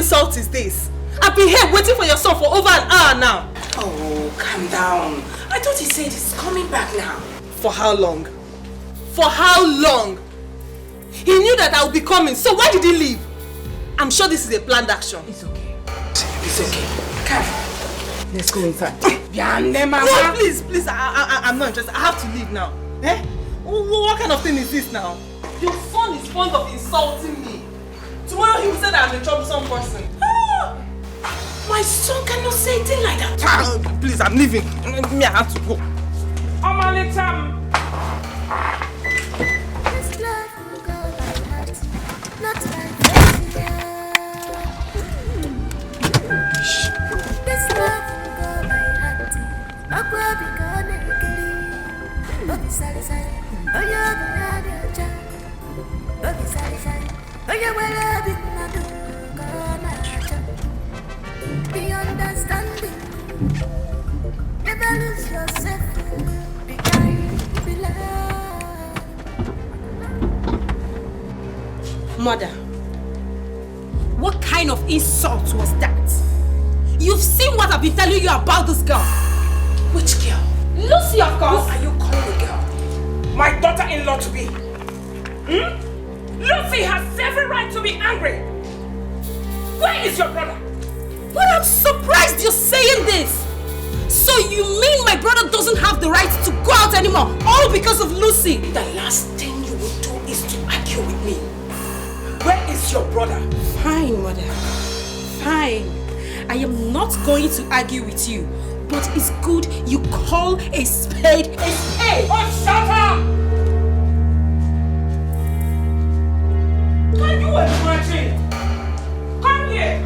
insult is this? I've been here waiting for your son for over an hour now. Oh, calm down. I thought he said he's coming back now. For how long? For how long? He knew that I would be coming, so why did he leave? I'm sure this is a planned action. It's okay. It's okay. Come. Let's go inside. No, please. I'm not interested. I have to leave now. Eh? What kind of thing is this now? Your son is fond of insulting me. Tomorrow he will say that I'm a troublesome person. My son cannot say a thing like that. Please, I'm leaving. Me, I have to go. This love will go by heart, not by failure. This love will go by heart, not by becoming. Don't be satisfied. Oh, you're the child. Don't be satisfied. Oh, you're well up in my door. Be understanding. Never lose yourself. Be kind, be loved. Mother, what kind of insult was that? You've seen what I've been telling you about this girl. Which girl? Lucy, of course. Who are you calling a girl? My daughter-in-law to be. Lucy has every right to be angry. Where is your brother? But I'm surprised you're saying this. So you mean my brother doesn't have the right to go out anymore, all because of Lucy? The last thing you will do is to argue with me. Where is your brother? Fine, mother. Fine. I am not going to argue with you, but it's good you call a spade a spade. Oh, shut up! Can you imagine? Come here.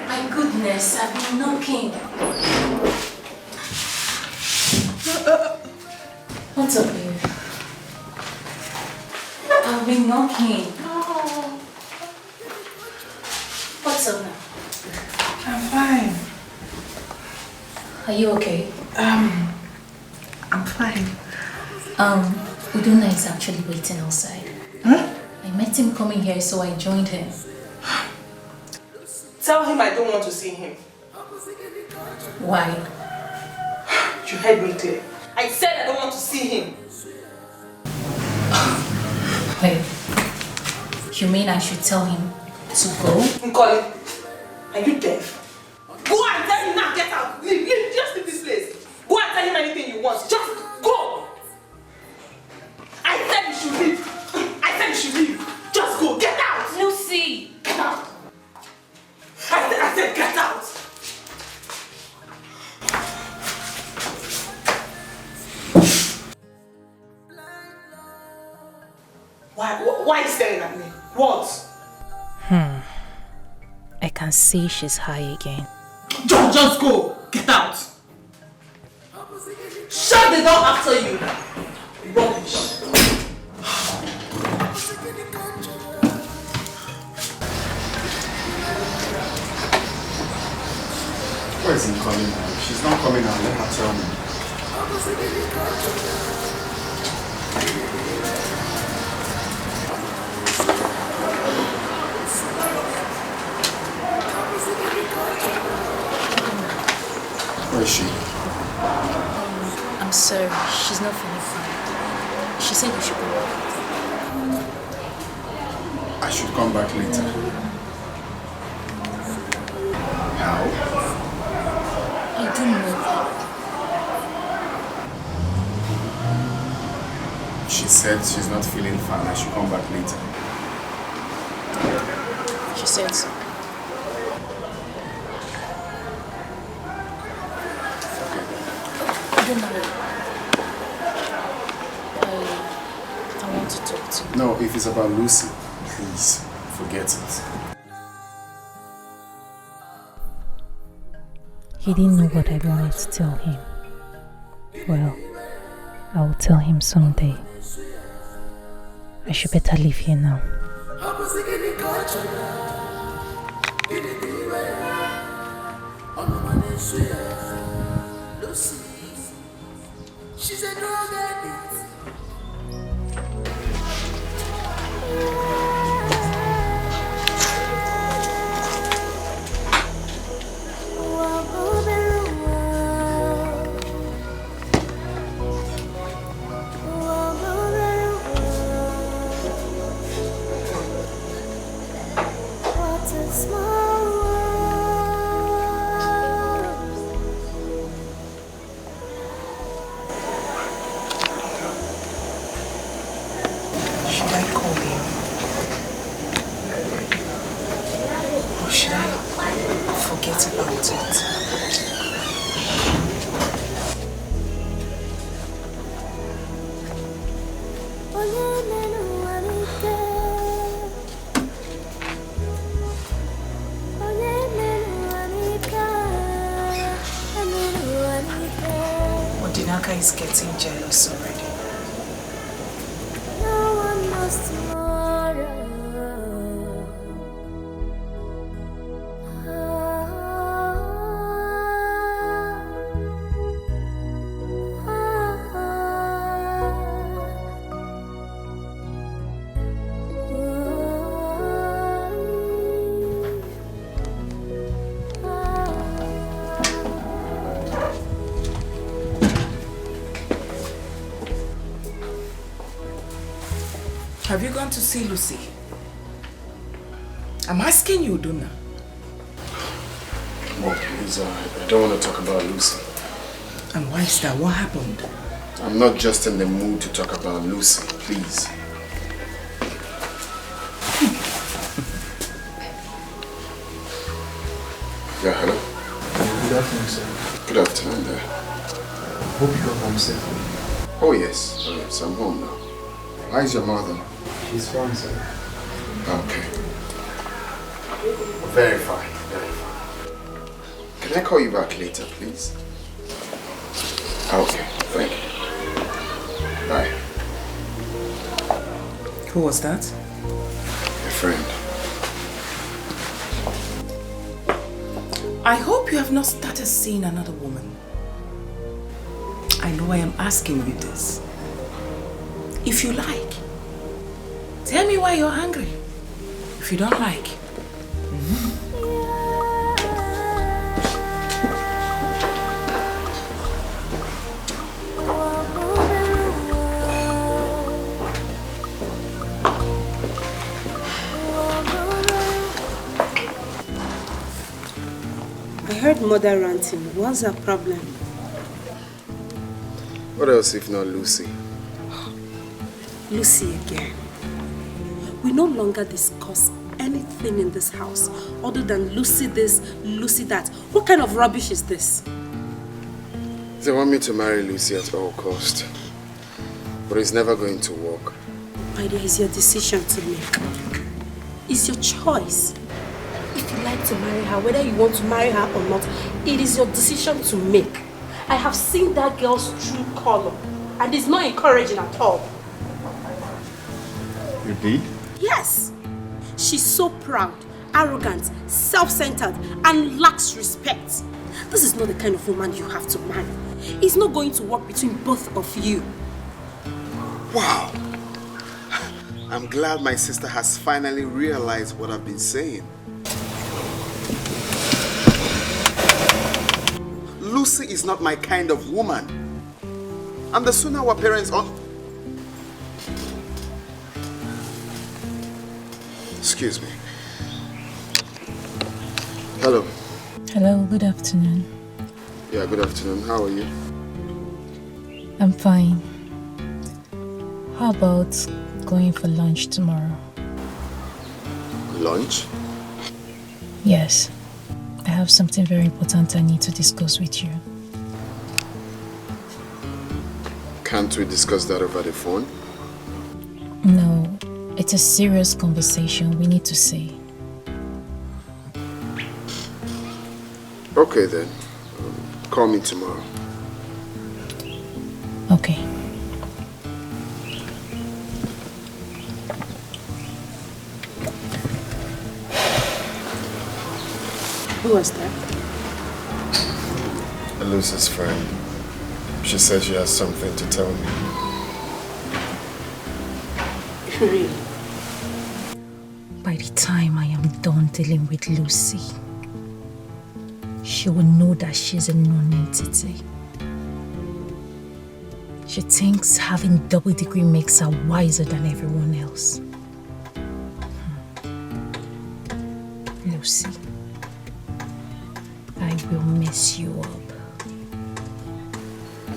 My goodness, I've been knocking. What's up, babe? I've been knocking. What's up now? I'm fine. Are you okay? I'm fine. Uduna is actually waiting outside. Huh? I met him coming here, so I joined him. Tell him I don't want to see him. Why? You heard me clear. I said I don't want to see him. Wait. You mean I should tell him to go? Nkoli, are you deaf? Go and tell him now, get out. Leave, just leave this place. Go and tell him anything you want. Just go. I said you should leave. I said you should leave. Just go, get out. Lucy! Get out. I said get out. Why are you staring at me? What? I can see she's high again. Just go. Get out. Shut the door after you. Rubbish. Where is he calling now? She's not coming out. Let her tell me. Where is she? I'm sorry, she's not feeling fine. She said you should come back. I should come back later. How? I don't know. She said she's not feeling fine. I should come back later. She said so. I don't know. I want to talk to you. No, if it's about Lucy, please forget it. He didn't know what I wanted to tell him. Well, I will tell him someday. I should better leave here now. She's a drug addict. Forget about it. Odinaka is getting jealous already. No one knows tomorrow. Have you gone to see Lucy? I'm asking you, Donna. Mom, please, I don't want to talk about Lucy. And why is that? What happened? I'm not just in the mood to talk about Lucy, please. Yeah, hello? Good afternoon, sir. Good afternoon there. Hope you got home safely. Oh yes, I'm home now. How is your mother? She's fine, sir. Okay. Very fine, very fine. Can I call you back later, please? Okay, thank you. Bye. Who was that? A friend. I hope you have not started seeing another woman. I know I am asking you this. If you like, tell me why you're angry. If you don't like, I heard mother ranting. What's her problem? What else if not Lucy? Lucy again. We no longer discuss anything in this house other than Lucy this, Lucy that. What kind of rubbish is this? They want me to marry Lucy at all cost. But it's never going to work. My dear, it's your decision to make. It's your choice. If you like to marry her, whether you want to marry her or not, it is your decision to make. I have seen that girl's true color, and it's not encouraging at all. You did? Yes. She's so proud, arrogant, self-centered, and lacks respect. This is not the kind of woman you have to marry. It's not going to work between both of you. Wow! I'm glad my sister has finally realized what I've been saying. Lucy is not my kind of woman. And the sooner our parents Excuse me. Hello. Hello, good afternoon. Yeah, good afternoon. How are you? I'm fine. How about going for lunch tomorrow? Lunch? Yes. I have something very important I need to discuss with you. Can't we discuss that over the phone? No, it's a serious conversation we need to see. Okay then. Call me tomorrow. Okay. Who was that? Lucy's friend. She says she has something to tell me. Really? By the time I am done dealing with Lucy, she will know that she's a non-entity. She thinks having double degree makes her wiser than everyone else. Lucy, I will mess you up.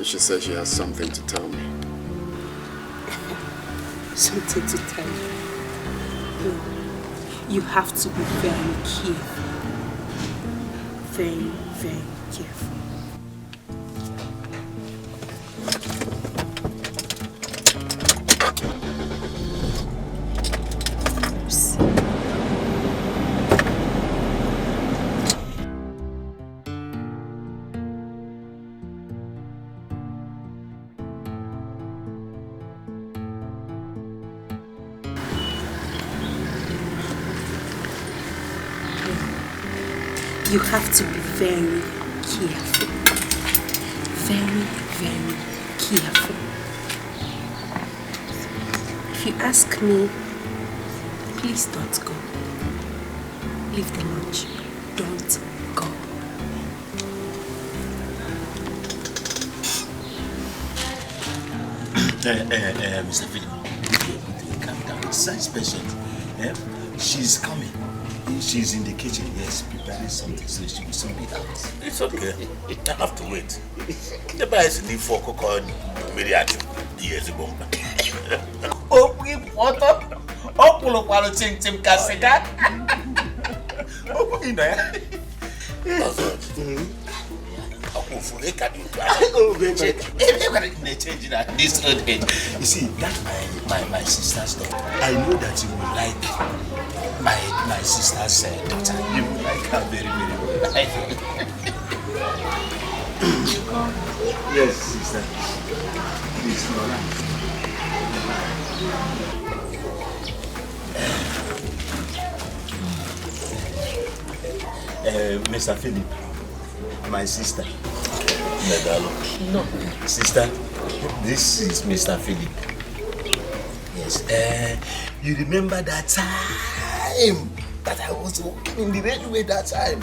She says she has something to tell me. Something to tell you. No. You have to be very careful. very, very careful. You have to be very careful. Very, very careful. If you ask me, please don't go. Leave the lunch. Don't go. Mr. Philip, calm down. Size patient. She's coming. She's in the kitchen, yes, preparing something, so she will soon be out. It's okay. I have to wait. The boy is in for cocoa, Miriatu. Yes, a bomb. Oh, we water. Oh, pull up while Tim Cassica. Oh, in there. Oh, baby. This old age. You see, that's my sister's daughter. I know that you will like my sister's daughter. You will like her very, very well. Yes, sister. Please, Nora. Mr. Philip, my sister. No. Sister, this is Mr. Philip. Yes. You remember that time that I was walking in the railway that time?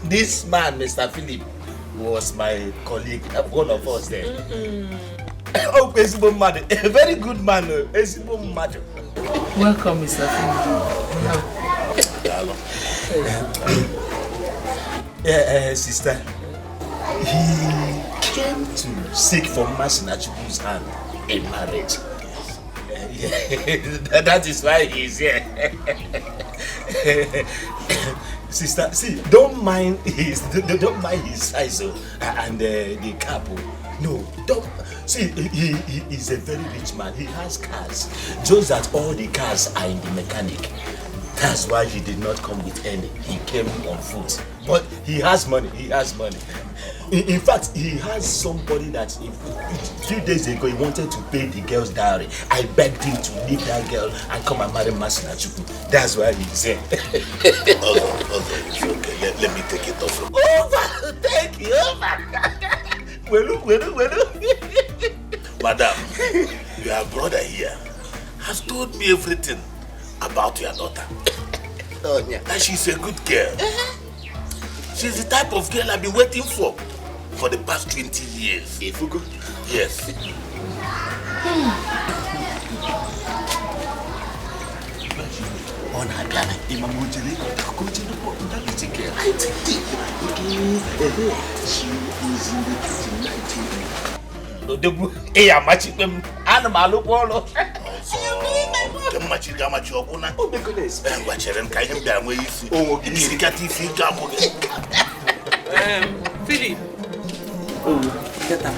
This man, Mr. Philip, was my colleague, one of us there. Oh, Esibo Madu, a very good man, Esibo Madu. Welcome, Mr. Philip. Sister, he came to seek for Masinachukwu's hand in marriage. That is why he's here. Sister, see, don't mind his size and the cap. No, don't. See, he is a very rich man. He has cars. Just that all the cars are in the mechanic. That's why he did not come with any. He came on foot. But he has money. He has money. In fact, he has somebody that a few days ago he wanted to pay the girl's dowry. I begged him to leave that girl and come and marry Masinachuku. That's why he's here. Okay, it's okay. Let me take it off. Over! Take it over! Madam, your brother here has told me everything about your daughter. Oh, yeah. That she's a good girl. She's the type of girl I've been waiting for the past 20 years. Ifugo? Yes. She is in the kitchen. Oh my goodness. Philip. Oh, get up.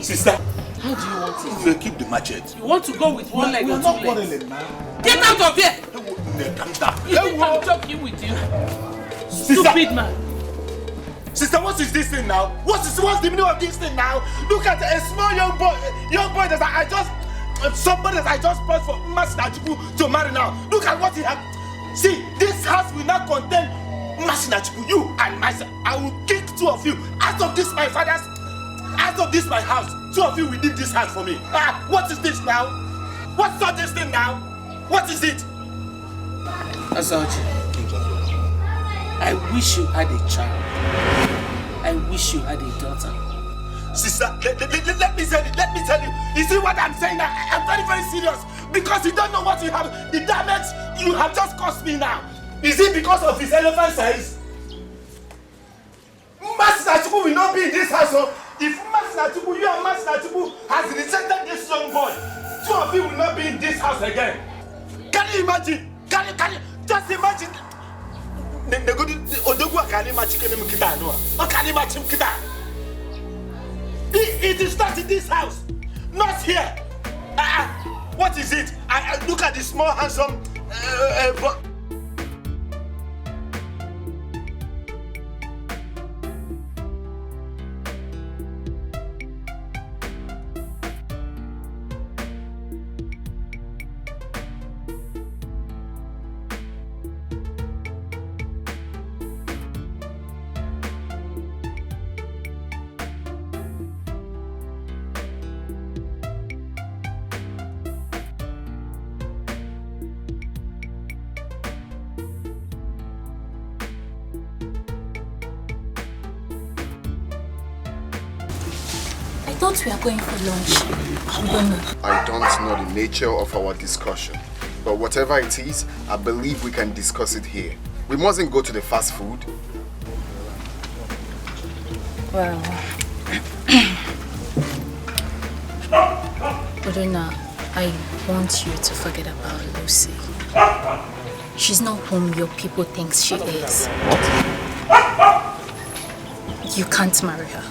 Sister, How do you want it? You keep the machete. You want to go with one leg or two legs? Get out of here! I'm joking with you. Stupid man. Sister, what is this thing now? What's the meaning of this thing now? Look at a small young boy that somebody that I just brought for Masinachuku to marry now. Look at what he has. See, this house will not contain Masinachuku, you and myself. I will kick two of you out of this my house. Two of you will leave this house for me. What is this now? What's all this thing now? What is it? Asaochi, I wish you had a child. I wish you had a daughter. Sister, let me tell you. You see what I'm saying now? I'm very, very serious. Because you don't know what you have. The damage you have just caused me now. Is it because of his elephant size? Masinachuku will not be in this house. If Masinachuku, you and Masinachuku has rejected this young boy, two of you will not be in this house again. Can you imagine? Can you just imagine? The good Odogwa Kanima chicken Mukita, no. Or Kanima Chimkita. It is not in this house, not here. What is it? I look at the small, handsome. I thought we are going for lunch. I don't know the nature of our discussion, but whatever it is, I believe we can discuss it here. We mustn't go to the fast food. Well, Odona, I want you to forget about Lucy. She's not whom your people think she is. You can't marry her.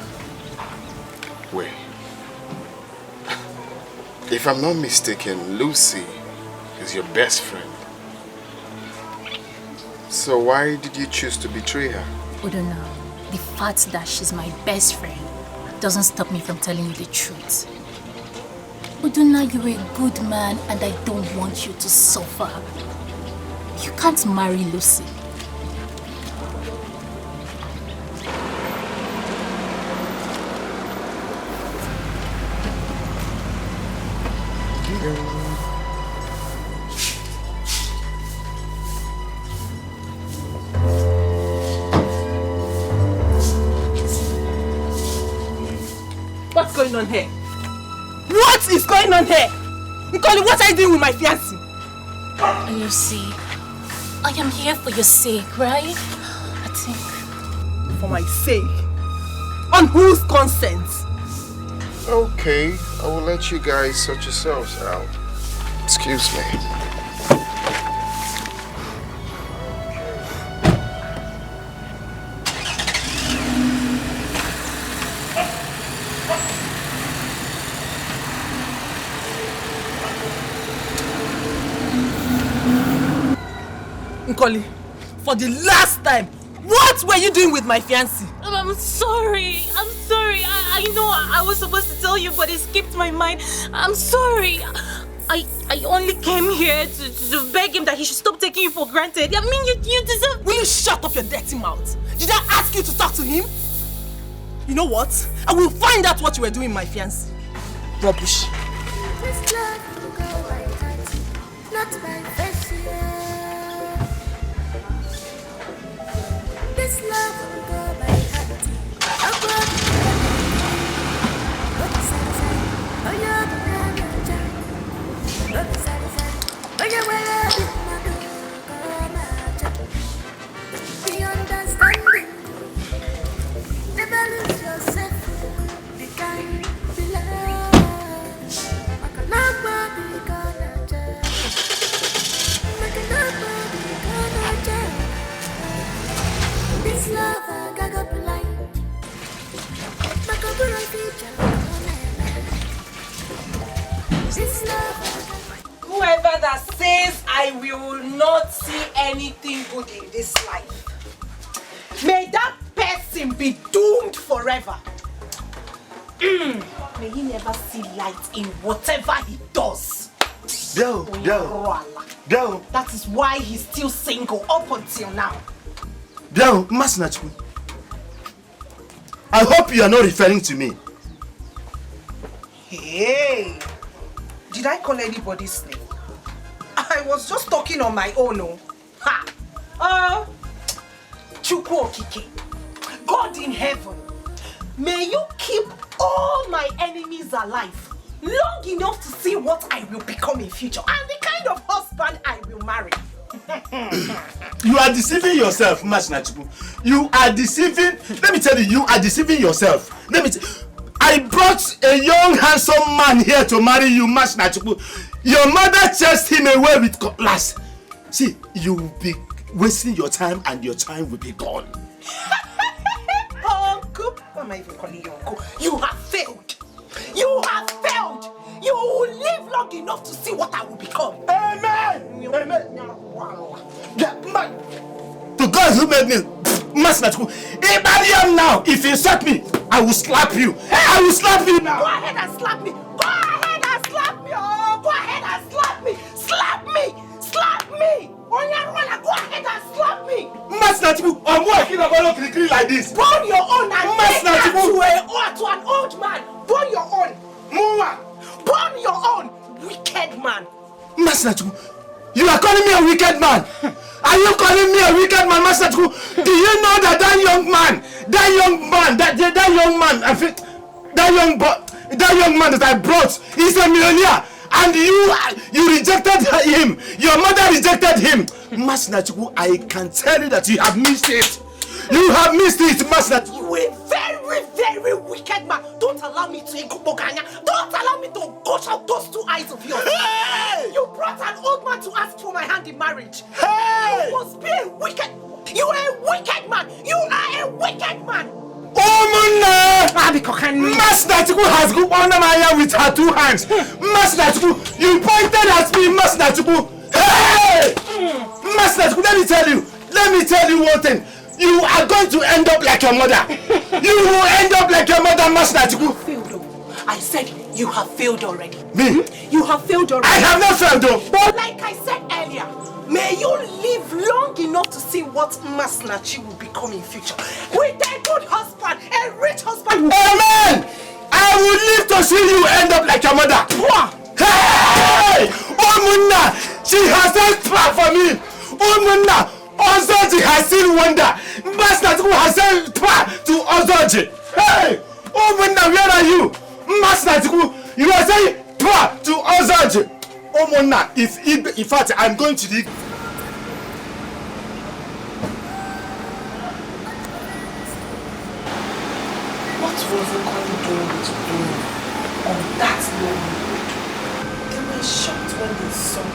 Wait. If I'm not mistaken, Lucy is your best friend. So why did you choose to betray her? Odona, the fact that she's my best friend doesn't stop me from telling you the truth. Odona, you're a good man and I don't want you to suffer. You can't marry Lucy. What's going on here? What is going on here? Nicole, what are you doing with my fiancé? Lucy, I am here for your sake, right? I think. For my sake? On whose consent? Okay, I will let you guys sort yourselves out. Excuse me. Nkoli, for the last time, what were you doing with my fiancé? I'm sorry. I know I was supposed to tell you, but it skipped my mind. I'm sorry. I only came here to beg him that he should stop taking you for granted. I mean, you deserve... Will you shut up your dirty mouth? Did I ask you to talk to him? You know what? I will find out what you were doing with my fiancé. Rubbish. This love will go by heart, not by fashion. This love will go by heart. I'll go oh, you're the man of time. Oh, you're well up in my the understanding. Never lose yourself. Be kind, be loved. This love I got blind. Whoever that says I will not see anything good in this life, may that person be doomed forever. May he never see light in whatever he does. Go. That is why he's still single up until now. Down, Masnachku. I hope you are not referring to me. Hey, did I call anybody's name? I was just talking on my own. Oh. Ha! Chukwu Okike, God in heaven, may you keep all my enemies alive long enough to see what I will become in future and the kind of husband I will marry. You are deceiving yourself, Masnachku. You are deceiving. Let me tell you, you are deceiving yourself. I brought a young, handsome man here to marry you, Masnachku. Your mother chased him away with cutlass. See, you will be wasting your time and your time will be gone. Uncle, why am I even calling you uncle? You have failed. You have failed. You will live long enough to see what I will become. Amen. Amen. Yeah, the God who made me, Master, if I am now, if you insult me, I will slap you. I will slap you now. Go ahead and slap me. Go ahead and slap me. Oh, go ahead and slap me. Slap me. Slap me. Go ahead and slap me. Master, I'm working about like this. Burn your own and take that to an old man. Burn your own. Mama. Burn your own. Wicked man. Master, you are calling me a wicked man. Are you calling me a wicked man, Master? Do you know that that young man, that young man that young man that I brought is a millionaire, and you rejected him. Your mother rejected him. Master, I can tell you that you have missed it. You have missed it, Master. You are a very, very wicked man. Don't allow me to Ikuboganya. Don't allow me to gush out those two eyes of yours. Hey! You brought an old man to ask for my hand in marriage. Hey! You must be a wicked. You are a wicked man. You are a wicked man. Master has go under my hair with her two hands. Master, you pointed at me, Master. Hey! Master, let me tell you one thing. You are going to end up like your mother. You will end up like your mother, Master. I said you have failed already. Me? You have failed already. I have not failed though. But like I said earlier, may you live long enough to see what Masnachi will become in future. With a good husband, a rich husband. Amen! I will live to see you end up like your mother. Hey! Munna, she has done far for me. Munna, Ozoji has seen wonder. Master has sent far to Ozoji. Hey! Munna, where are you? Master, you are saying far to Ozoji. Munna, if in fact I'm going to the What was the doing on that long road? They were shocked when they saw me.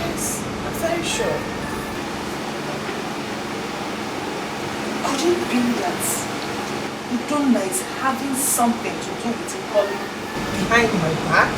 Yes, I'm very sure. Could it be that Udonna is having something to do with him calling behind my back?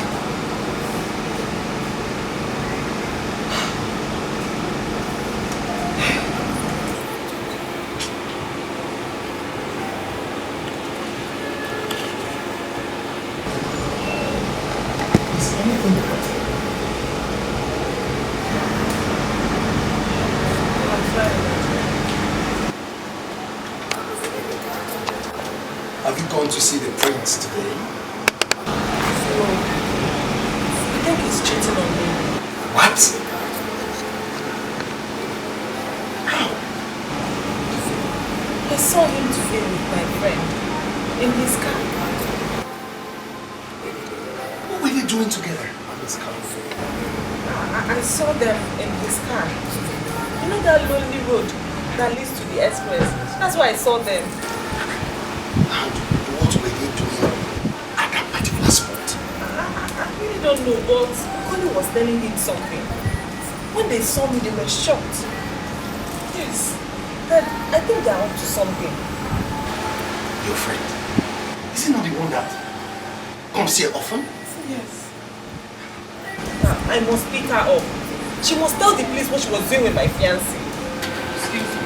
Have you gone to see the prince today? No. I think he's cheating on me. What? How? I saw him today with my friend in his car. What were they doing together on this car? I saw them in his car. You know that lonely road that leads to the express? That's why I saw them. What were they doing at that particular spot? I really don't know, but Connie was telling him something. When they saw me, they were shocked. Yes, I think they're up to something. Your friend, is he not the one that comes here often? Yes. I must pick her up. She must tell the police what she was doing with my fiancé. Excuse me.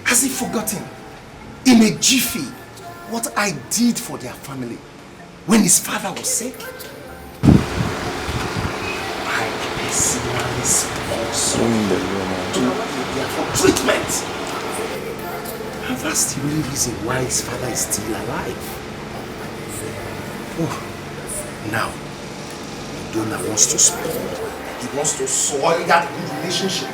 Has he forgotten in a jiffy what I did for their family when his father was sick? I personally sponsored to their treatment. And that's the only reason why his father is still alive. Oh, now, Donna wants to spoil. He wants to soil that good relationship.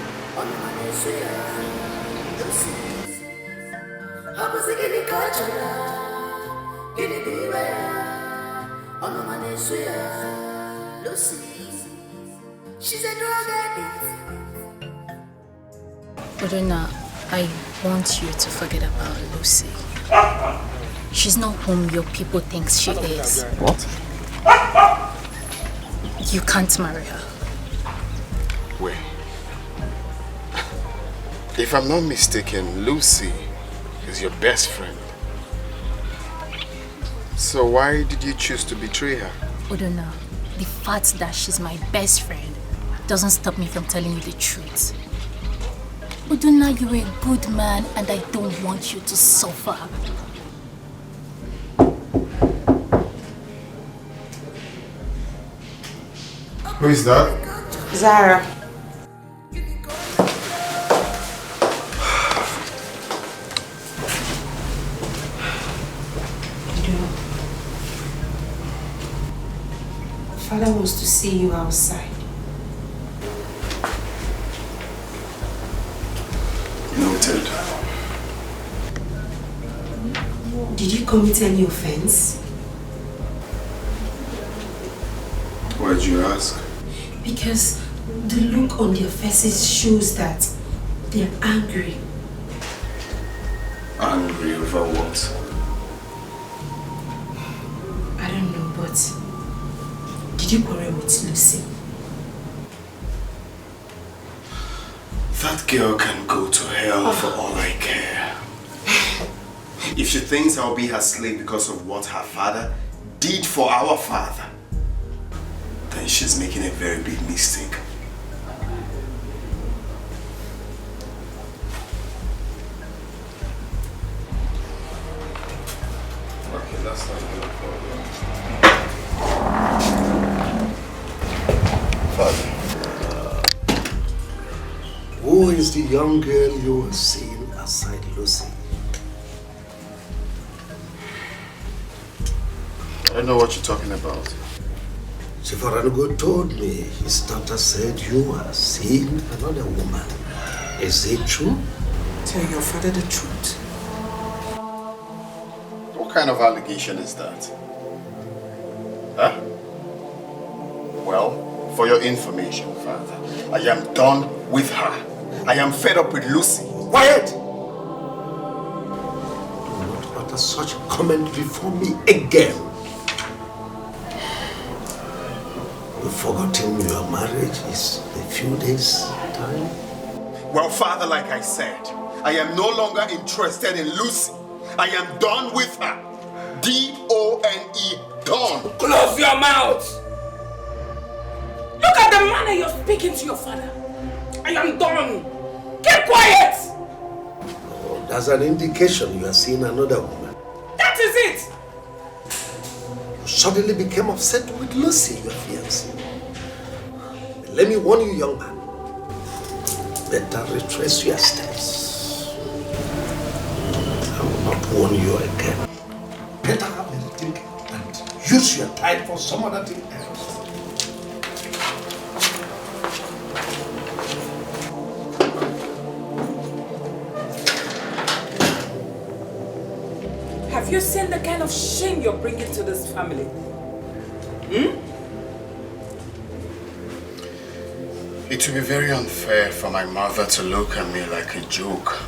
Lucy, she's a drug addict. Odonna, I want you to forget about Lucy. She's not whom your people think she is. What? You can't marry her. Wait. If I'm not mistaken, Lucy is your best friend. So why did you choose to betray her? Odonna, the fact that she's my best friend doesn't stop me from telling you the truth. Odonna, you're a good man and I don't want you to suffer. Who is that? Zara. Father wants to see you outside. Noted. Did you commit any offense? Why'd you ask? Because the look on their faces shows that they're angry. Angry over what? I don't know, but did you quarrel with Lucy? That girl can go to hell for all I care. If she thinks I'll be her slave because of what her father did for our father, then she's making a very big mistake. Okay, that's not a problem. Father. Who is the young girl you were seeing aside Lucy? I don't know what you're talking about. Sifaranugo told me his daughter said you are seeing another woman. Is it true? Tell your father the truth. What kind of allegation is that? Huh? Well, for your information, Father, I am done with her. I am fed up with Lucy. Quiet! Do not utter such a comment before me again. You've forgotten your marriage is a few days' time? Well, Father, like I said, I am no longer interested in Lucy. I am done with her. D-O-N-E, done. Close your mouth! Look at the manner you're speaking to your father. I am done. Keep quiet! Oh, that's an indication you are seeing another woman. That is it! You suddenly became upset with Lucy, your fiancée. Let me warn you, young man. Better retrace your steps. I will not warn you again. Better have a rethink and use your time for some other thing else. Have you seen the kind of shame you're bringing to this family? It will be very unfair for my mother to look at me like a joke.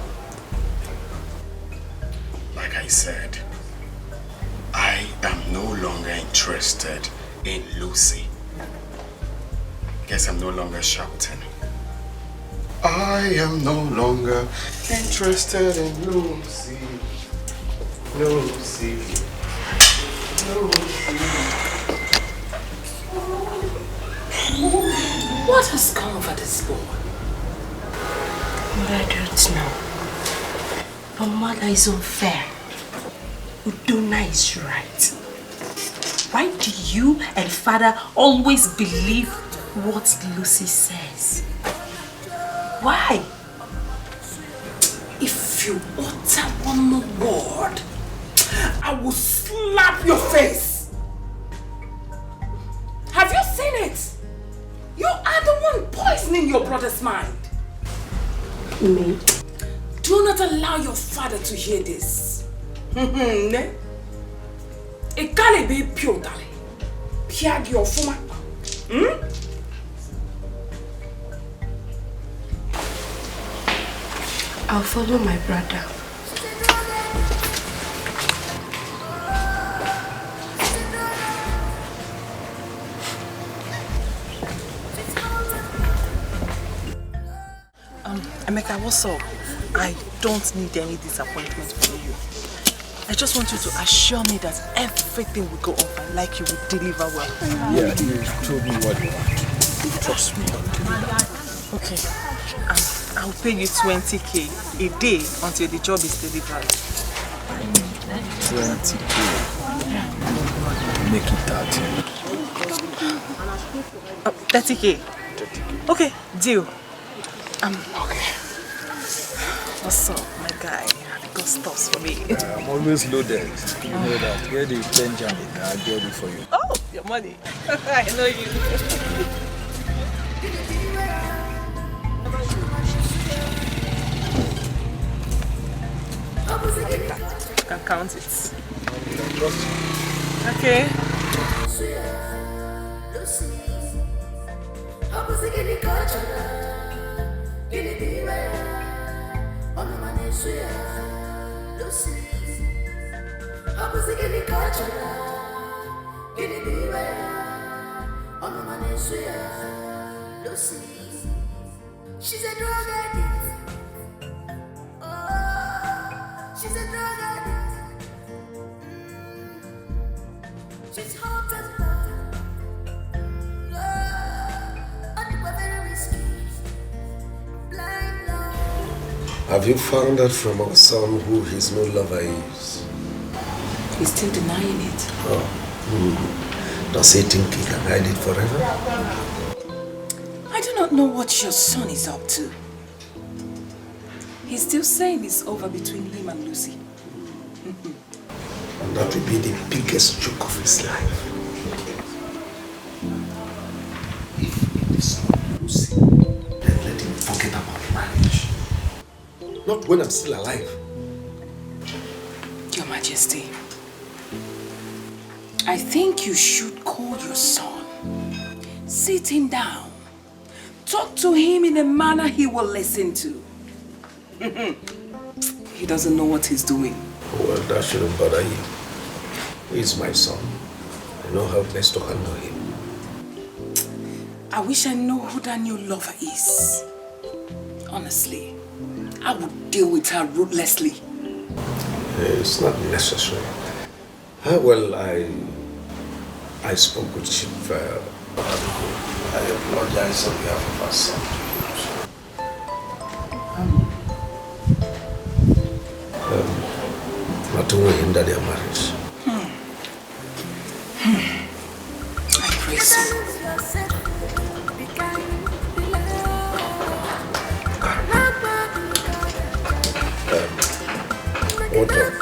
Like I said, I am no longer interested in Lucy. Guess I'm no longer shouting. I am no longer interested in Lucy. Lucy. Lucy. What has come over this boy? But I don't know. But mother is unfair. Udonna is right. Why do you and father always believe what Lucy says? Why? If you utter one more word, I will slap your face. Have you seen it? You are the one poisoning your brother's mind. Me? Do not allow your father to hear this. piag your fuma. I'll follow my brother. Emeka, what's up? I don't need any disappointment from you. I just want you to assure me that everything will go off and like you will deliver well. Yeah, you told me what you want. Trust me. Okay. I'll pay you 20k a day until the job is delivered. 20k. Make it 30. 30k? Okay, deal. Okay. What's up, my guy? Have you got stuffs for me? I'm always loaded. You know that. Where the Benjamin, I'll get it for you. Oh, your money. I know you. You can count it. Okay. She's a drug addict. Oh, she's a drug addict. She's hot as butter. Very risky. Blind love. Have you found out from our son who his new lover is? He's still denying it. Oh. Does he think he can hide it forever? I do not know what your son is up to. He's still saying it's over between him and Lucy. And that will be the biggest joke of his life. If it is not Lucy, then let him forget about marriage. Not when I'm still alive. Your Majesty, I think you should call your son. Sit him down. Talk to him in a manner he will listen to. He doesn't know what he's doing. Well, that shouldn't bother you. He is my son. I know how best to handle him. I wish I know who that new lover is. Honestly, I would deal with her ruthlessly. It's not necessary. Well, I spoke with Chief. I apologize on behalf of our son. Not to hinder their marriage. I pray so. What of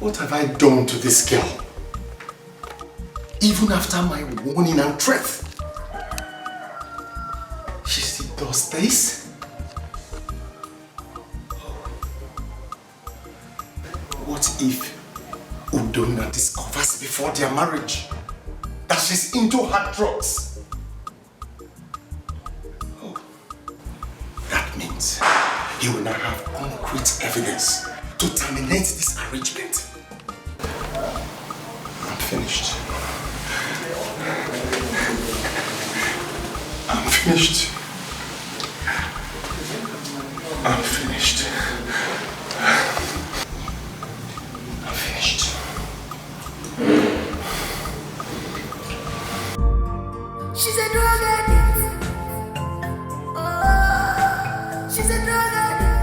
What have I done to this girl? Even after my warning and threat, she still does this? What if Udonna discovers before their marriage that she's into hard drugs? Oh, that means he will now have concrete evidence to terminate this arrangement. I'm finished. I'm finished. I'm finished. I'm finished. She's a drug addict. Oh, she's a drug addict.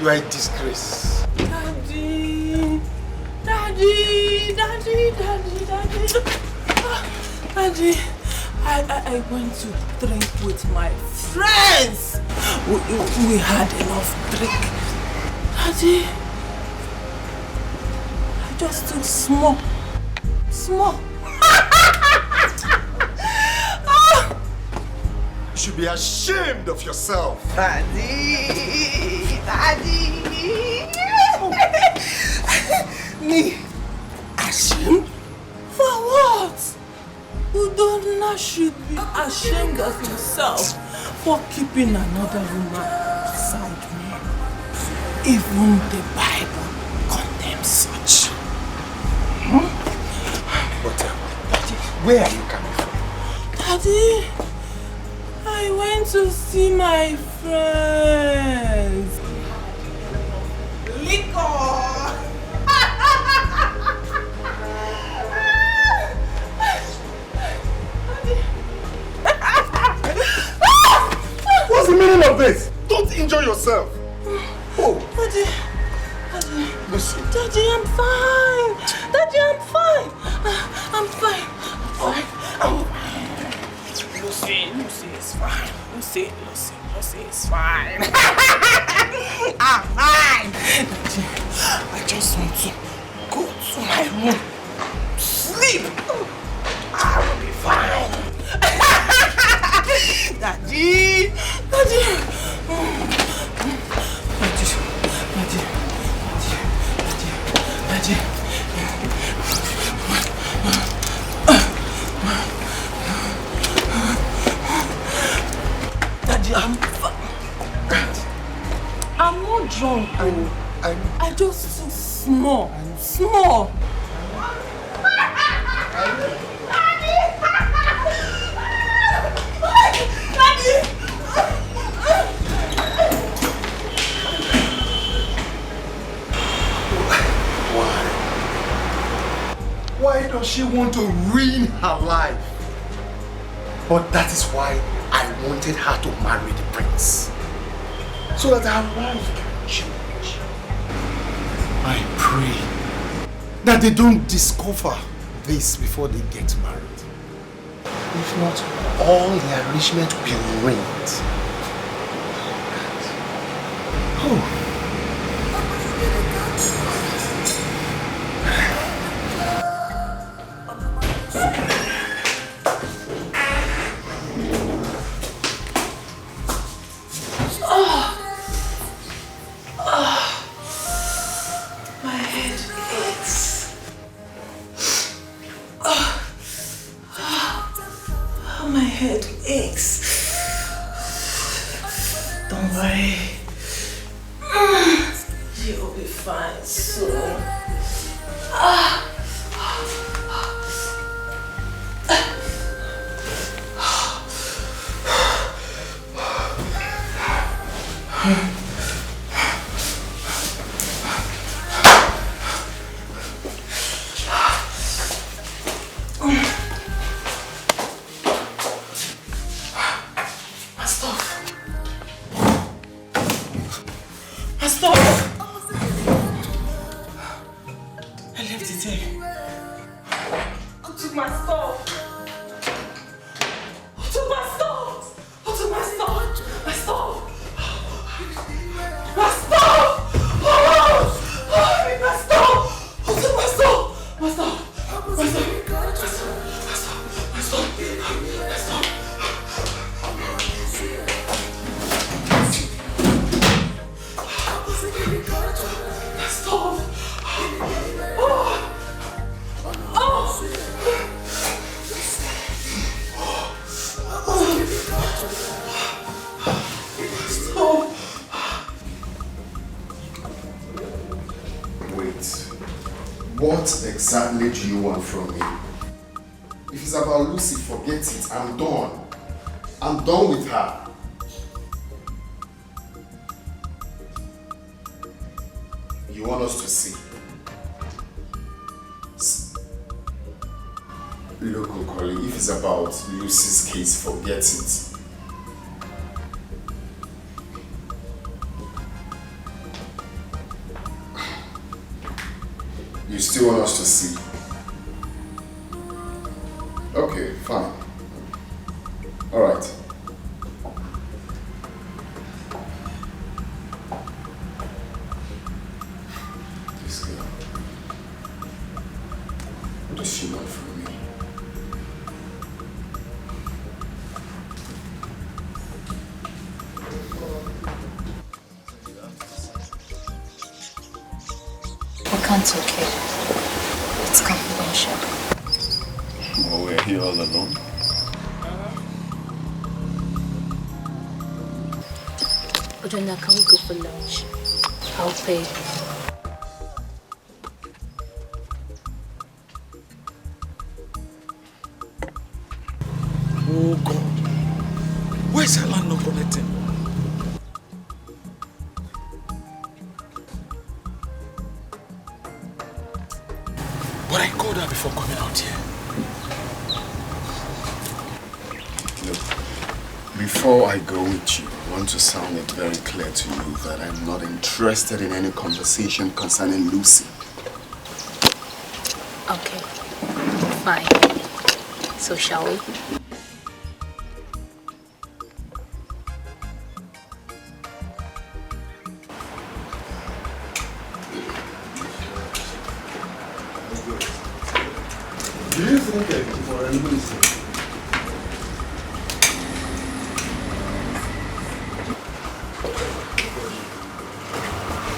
You are a disgrace. Daddy. Daddy, I went to drink with my friends. We had enough drink. Daddy, I just took small. You should be ashamed of yourself. Daddy. Me? Ashamed? For what? Udonna should be ashamed of himself for keeping another woman beside me. Even the Bible condemns such. But, Daddy, where are you coming from? Daddy, I went to see my friends. Liquor! What's the meaning of this? Don't injure yourself. Oh. Daddy. Lucy. Daddy, I'm fine. Daddy, I'm fine. I'm fine. Lucy is fine. Lucy is fine. I'm fine. Daddy, I just want to go to my room. Sleep. I will be fine. Daddy. Daddy, I'm fine. I'm not drunk. I just took small. Why does she want to ruin her life? But that is why I wanted her to marry the prince. So that her life can change. I pray that they don't discover this before they get married. If not, all their enrichment will be ruined. Oh. What exactly do you want from me? If it's about Lucy, forget it. I'm done. I'm done with her. You want us to see? Look, Okoli, if it's about Lucy's case, forget it. You still want us to see? Okay, fine. Alright. This girl. What does she want from me? We can't talk here. It's confidential. Well, we're here all alone. Ojana, can we go for lunch? I'll pay. Oh God. Where's her land not connecting? But I called her before coming out here. Look, before I go with you, I want to sound it very clear to you that I'm not interested in any conversation concerning Lucy. Okay, fine. So shall we? Do you think for anybody's sake?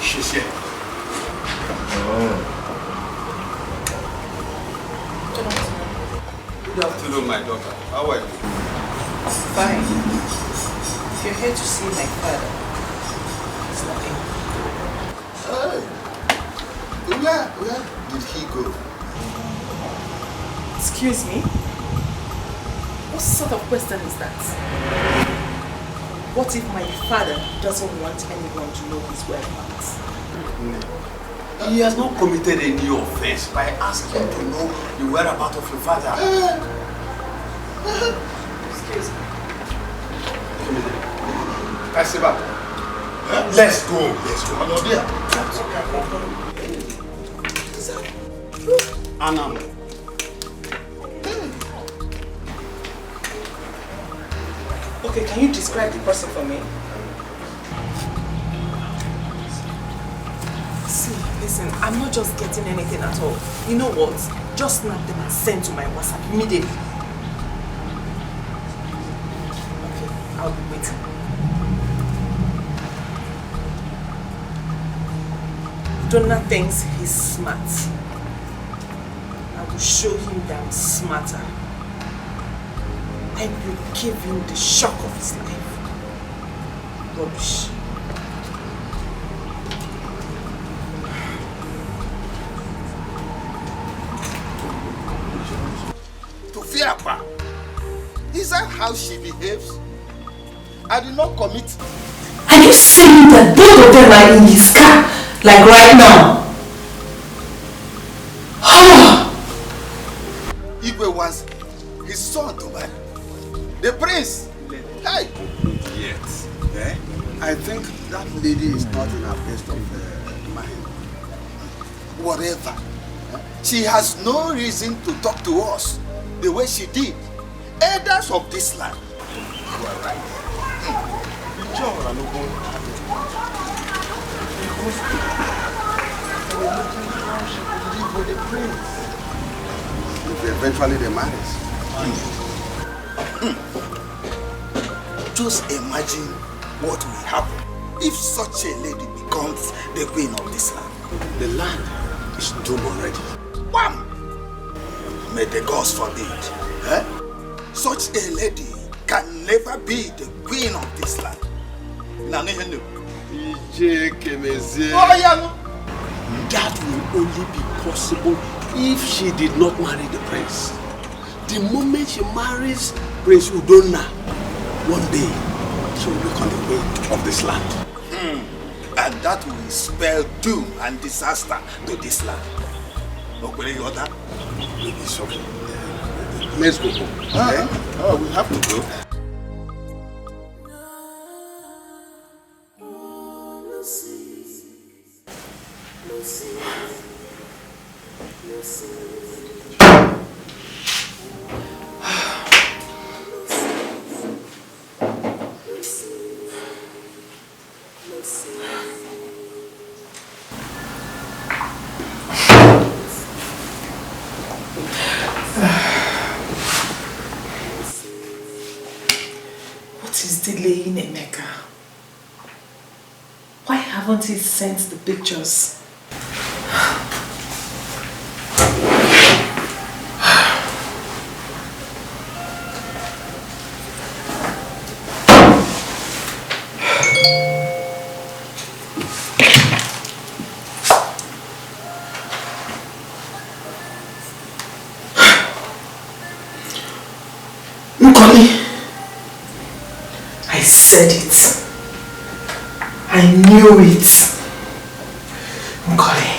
She's here. Good afternoon, my daughter. How are you? Fine. If you're here to see my father, it's nothing. Hey! Where did he go? Excuse me? What sort of question is that? What if my father doesn't want anyone to know his whereabouts? He has not committed any offense by asking to know the whereabouts of your father. Excuse me. Kasiba, let's go. Let's go. Anam. Okay, can you describe the person for me? See, listen, I'm not just getting anything at all. You know what? Just snap them and send to my WhatsApp immediately. Okay, I'll be waiting. Donna thinks he's smart. I will show him that I'm smarter. I will give him the shock of his life. Rubbish. Tofiapa, is that how she behaves? I did not commit. Are you saying that both of them are in his car, like right now? Igwe wants his son to marry. The prince. Hey. Yet. Eh? I think that lady is not in her best of mind. Whatever. She has no reason to talk to us the way she did. Elders of this land. You are right. The prince. If eventually they marry. Just imagine what will happen if such a lady becomes the queen of this land. The land is doomed already. Wham! May the gods forbid. Eh? Such a lady can never be the queen of this land. Oh, yeah. That will only be possible if she did not marry the prince. The moment she marries Prince Udonna, one day she will become the queen of this land. And that will spell doom and disaster to this land. It's okay. Let's go home. Okay? Oh, we have to go. What is delaying Emeka? Why haven't he sent the pictures? I said it. I knew it. Nkoli,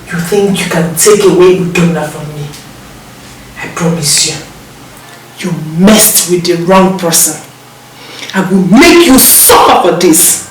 you think you can take away Udonna from me? I promise you, you messed with the wrong person. I will make you suffer for this.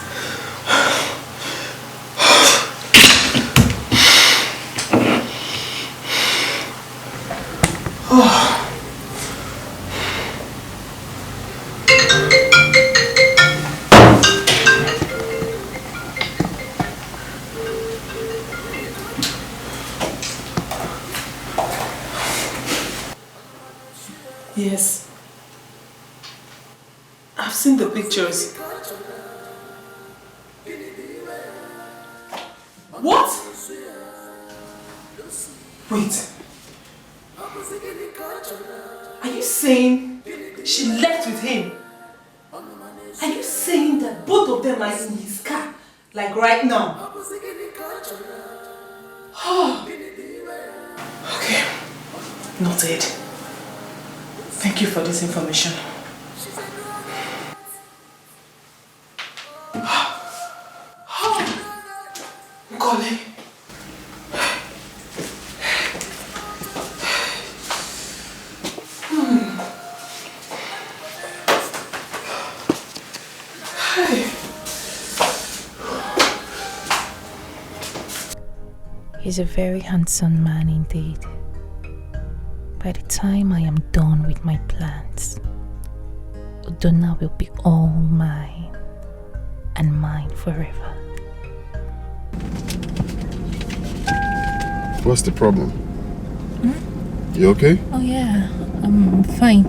Yes. I've seen the pictures. What? Wait. Are you saying she left with him? Are you saying that both of them are in his car? Like right now? Oh. Okay. Noted. Thank you for this information. Nkoli. He's a very handsome man indeed. By the time I am done with my plans, Udonna will be all mine and mine forever. What's the problem? You okay? Oh yeah, I'm fine.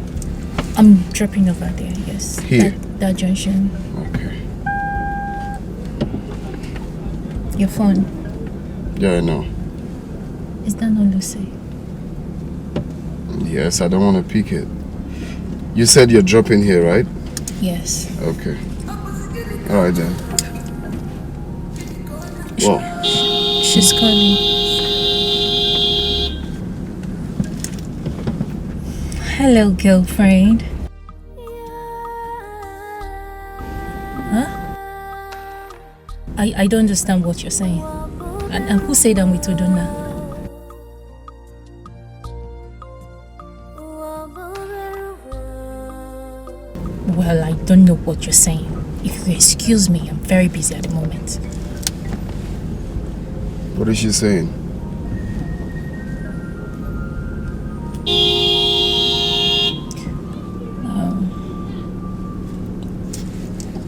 I'm dropping over there, yes. Here? That junction. Okay. Your phone? Yeah, I know. Is that not Lucy? Yes, I don't want to pick it. You said you're dropping here, right? Yes. Okay. Alright then. Well. She's calling. Hello, girlfriend. Huh? I don't understand what you're saying. And who said I'm with Udonna? Well, I don't know what you're saying. If you excuse me, I'm very busy at the moment. What is she saying?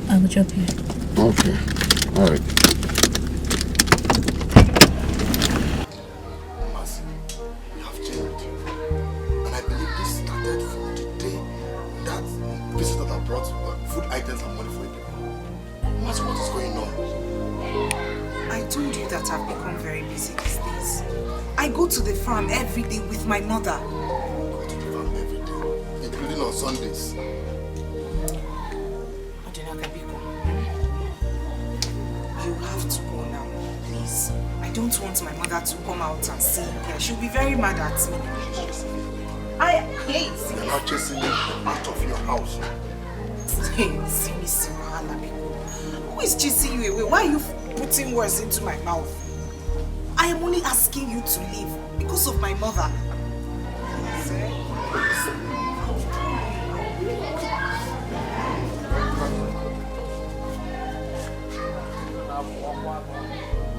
I will drop you. Okay. Alright. Mercy, you have changed. And I believe this started from the day that visitor that brought food items and money for you. Mercy, what is going on? I told you that I've become very busy these days. I go to the farm every day with my mother. Go to the farm every day, including on Sundays. You have to go now, please. I don't want my mother to come out and see you here. She'll be very mad at me. I hate it. They're not chasing you out of your house. Who is chasing you away? Why are you putting words into my mouth? I am only asking you to leave because of my mother.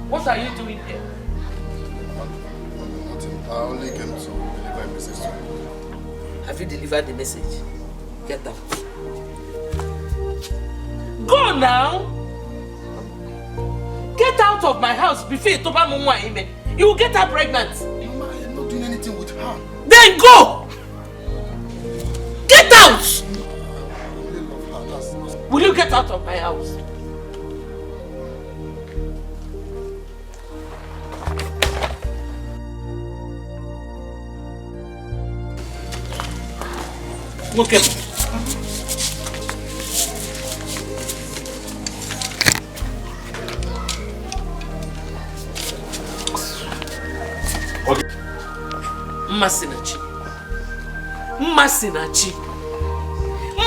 What are you doing here? only came to deliver a message to you. Have you delivered the message? Get out. Go now! Get out of my house before you will get her pregnant. Mama, I am not doing anything with her. Then go! Get out! I really love her. Will you get out of my house? Okay.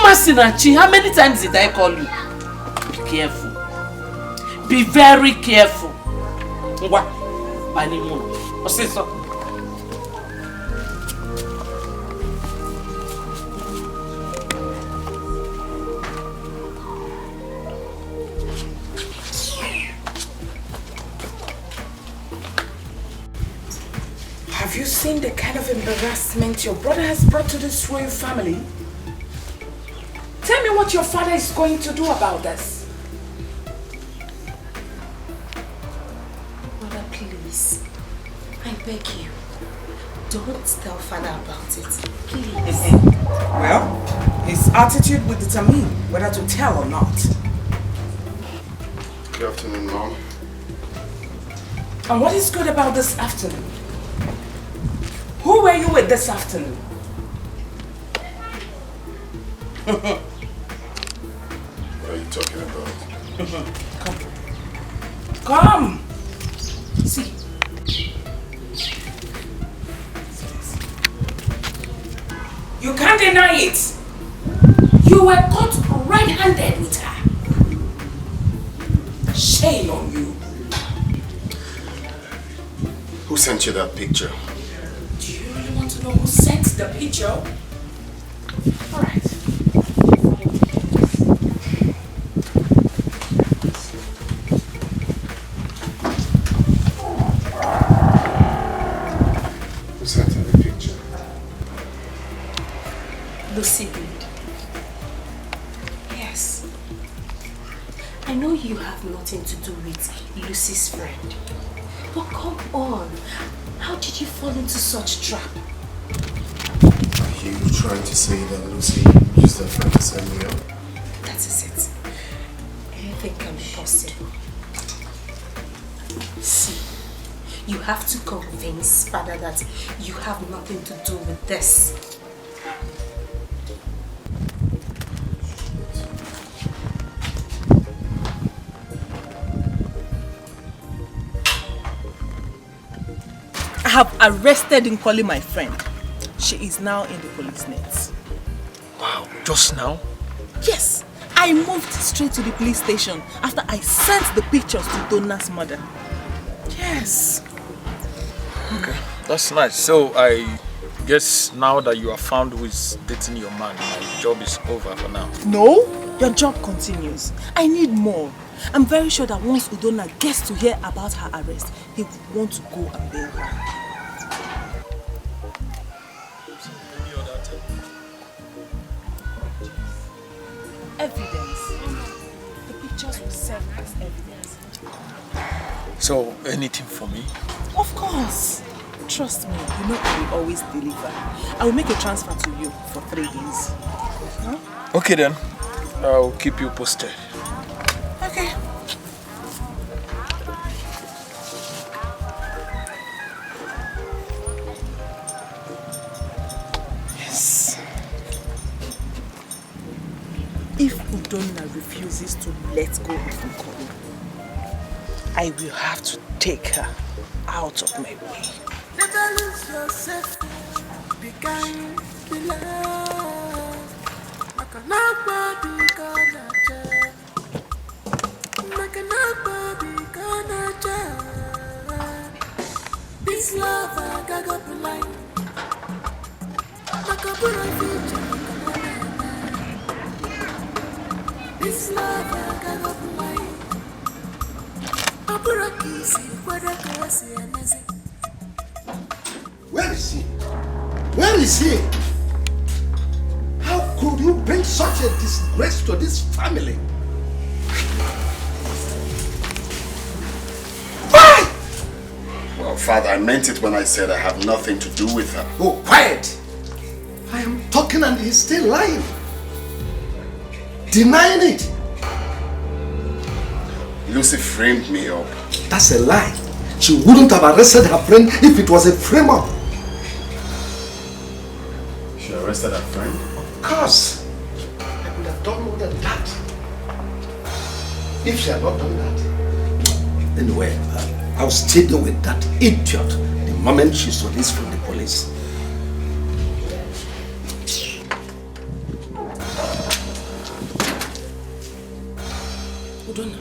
Masinachi, how many times did I call you? Be careful. Be very careful. What? Have you seen the kind of embarrassment your brother has brought to this royal family? Tell me what your father is going to do about this. Mother, please. I beg you. Don't tell father about it. Please. Well, his attitude will determine whether to tell or not. Good afternoon, Mom. And what is good about this afternoon? Who were you with this afternoon? What are you talking about? Come. See. You can't deny it. You were caught red-handed with her. Shame on you. Who sent you that picture? Do you really want to know who sent the picture? All right. Who sent you the picture? Lucy did. Yes. I know you have nothing to do with Lucy's friend. But come on. How did you fall into such trap? Are you trying to say that Lucy used her friend to set me up? That is it. Anything can be possible. See, you have to convince father that you have nothing to do with this. I have arrested Nkoli, my friend. She is now in the police net. Wow, just now? Yes, I moved straight to the police station after I sent the pictures to Donna's mother. Yes. Okay, that's nice. So I guess now that you are found who is dating your man, my job is over for now. No, your job continues. I need more. I'm very sure that once Udonna gets to hear about her arrest, he will want to go and bail her. Evidence. The pictures will serve as evidence. So, anything for me? Of course. Trust me, you know I will always deliver. I will make a transfer to you for 3 days. Huh? Okay then. I'll keep you posted. Okay. Yes. If Udonna refuses to let go of Nkoli, I will have to take her out of my way. Never lose yourself. Be kind, be love. Make a number be gonna tell. Make a number be gonna tell. This love I got up in line. Make a put on feature. This love I got up in line. I put a kiss in where I can see a message. Where is he? Where is he? How could you bring such a disgrace to this family? Why? Well, Father, I meant it when I said I have nothing to do with her. Oh, quiet! I am talking and he's still lying. Denying it. Lucy framed me up. That's a lie. She wouldn't have arrested her friend if it was a frame-up. She arrested her friend? Of course. I could have done more than that. If she had not done that. Anyway, I'll still deal with that idiot the moment she's released from the police. Udonna,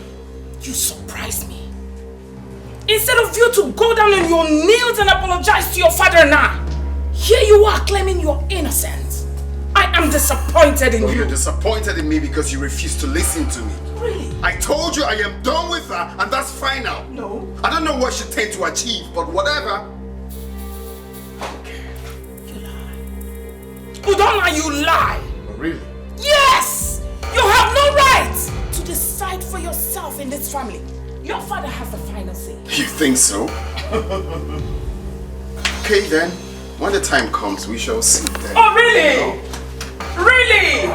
you surprised me. Instead of you to go down on your knees and apologize to your father now, here you are claiming you're innocent. I am disappointed in you. You're disappointed in me because you refuse to listen to me. Really? I told you I am done with her and that's final. No. I don't know what she tend to achieve, but whatever. Okay. You lie. Udonna, you lie. Oh, really? Yes! You have no right to decide for yourself in this family. Your father has the final say. You think so? Okay then, when the time comes, we shall see then. Oh really? You know? Really?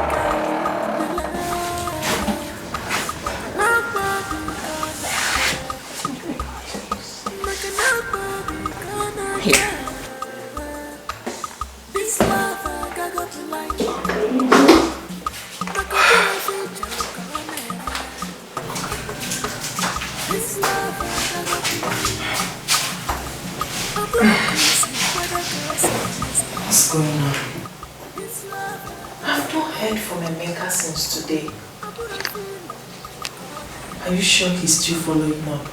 Here. What's going on? I've not heard from Emeka since today. Are you sure he's still following up?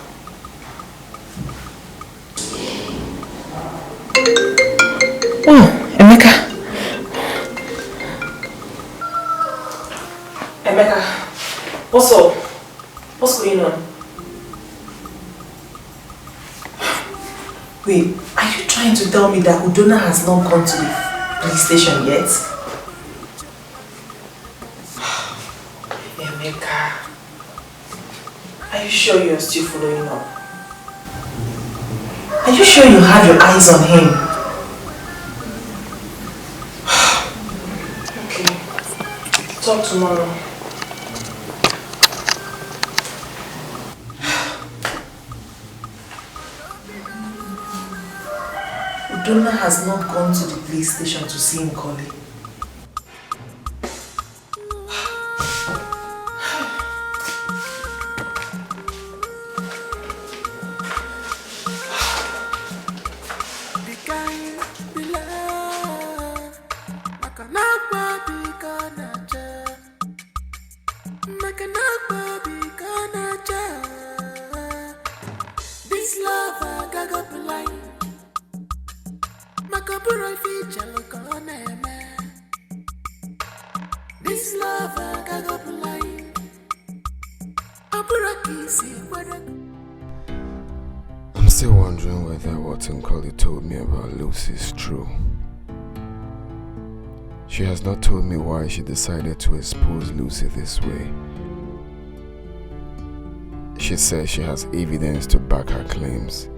Oh, Emeka. Emeka, what's up? What's going on? Wait, are you trying to tell me that Udonna has not gone to the police station yet? Emeka, are you sure you're still following up? Are you sure you have your eyes on him? Okay, talk tomorrow. Udonna has not gone to the police station to see Nkoli. I'm still wondering whether what Nkoli told me about Lucy is true. She has not told me why she decided to expose Lucy this way. She says she has evidence to back her claims.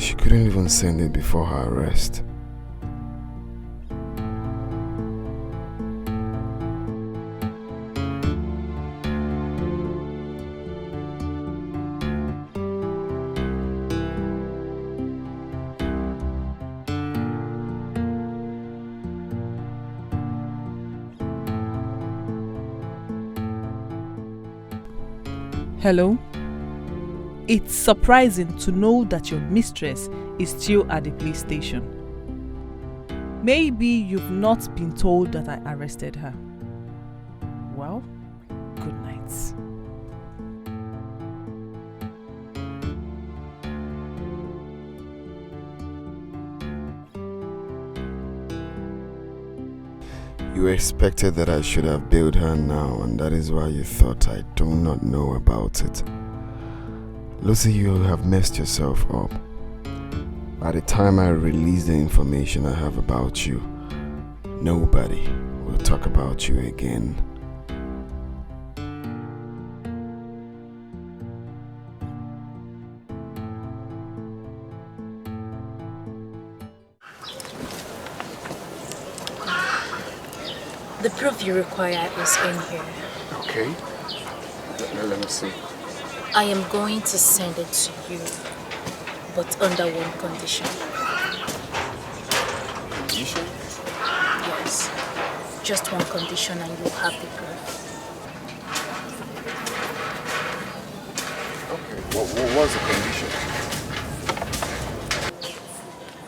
She couldn't even send it before her arrest. Hello? It's surprising to know that your mistress is still at the police station. Maybe you've not been told that I arrested her. Well, good night. You expected that I should have bailed her now, and that is why you thought I do not know about it. Lucy, you have messed yourself up. By the time I release the information I have about you, nobody will talk about you again. The proof you require is in here. Okay. Let me see. I am going to send it to you, but under one condition. Condition? Yes. Just one condition and you'll have the proof. Okay. What's the condition?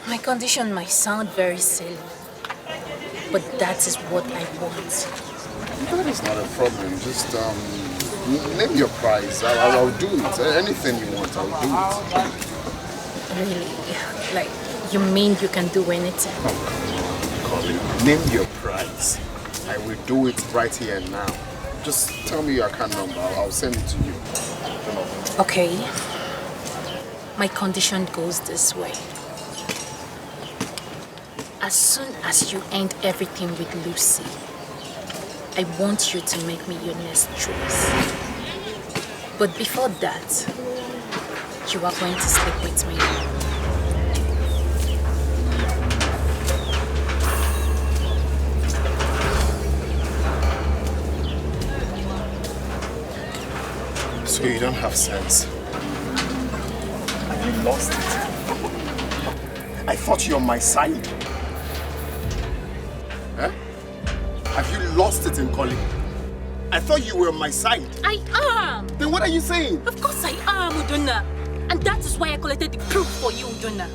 My condition might sound very silly, but that is what I want. That is not a problem. Just name your price. I'll do it. Anything you want, I'll do it. Really? Like, you mean you can do anything? Oh, come on, Colin. Name your price. I will do it right here and now. Just tell me your account number. I'll send it to you. Okay. My condition goes this way. As soon as you end everything with Lucy, I want you to make me your next choice. But before that, you are going to sleep with me. So you don't have sense. Have you lost it? I thought you were on my side. Huh? Have you lost it in calling? I thought you were on my side. I am! Then what are you saying? Of course I am, Udonna. And that is why I collected the proof for you, Udonna.